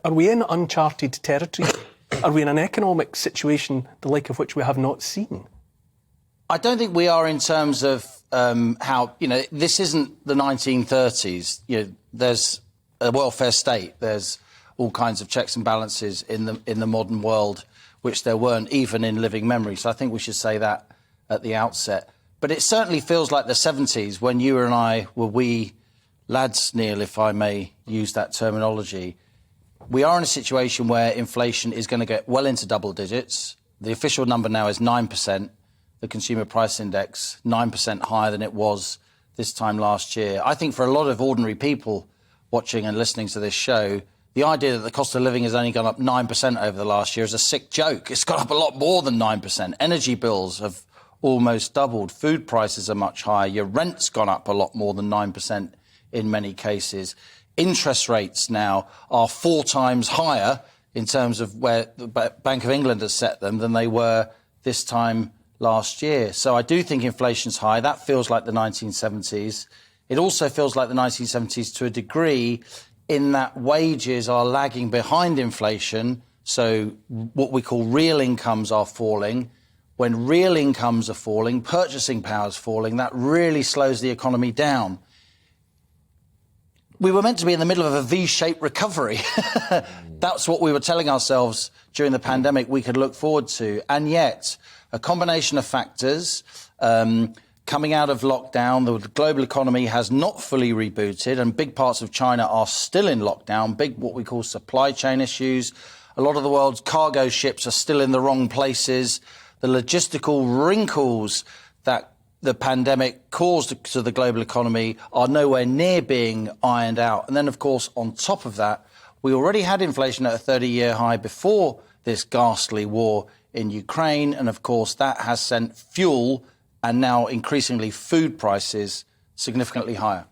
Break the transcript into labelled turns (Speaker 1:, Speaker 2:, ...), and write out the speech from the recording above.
Speaker 1: Are we in uncharted territory? Are we in an economic situation the like of which we have not seen?
Speaker 2: I don't think we are in terms of how, this isn't the 1930s. There's a welfare state. There's all kinds of checks and balances in the modern world, which there weren't even in living memory. So I think we should say that at the outset. But it certainly feels like the 70s when you and I were wee lads, Neil, if I may use that terminology. We are in a situation where inflation is going to get well into double digits. The official number now is 9%. The consumer price index, 9% higher than it was this time last year. I think for a lot of ordinary people watching and listening to this show, the idea that the cost of living has only gone up 9% over the last year is a sick joke. It's gone up a lot more than 9%. Energy bills have almost doubled. Food prices are much higher. Your rent's gone up a lot more than 9% in many cases. Interest rates now are 4 times higher in terms of where the Bank of England has set them than they were this time last year. So I do think inflation's high. That feels like the 1970s. It also feels like the 1970s to a degree in that wages are lagging behind inflation. So what we call real incomes are falling. When real incomes are falling, purchasing power is falling, that really slows the economy down. We were meant to be in the middle of a V-shaped recovery. That's what we were telling ourselves during the pandemic we could look forward to. And yet, a combination of factors, coming out of lockdown, the global economy has not fully rebooted and big parts of China are still in lockdown, big what we call supply chain issues. A lot of the world's cargo ships are still in the wrong places. The logistical wrinkles that the pandemic caused to the global economy are nowhere near being ironed out. And then, of course, on top of that, we already had inflation at a 30-year high before this ghastly war in Ukraine. And, of course, that has sent fuel and now increasingly food prices significantly higher.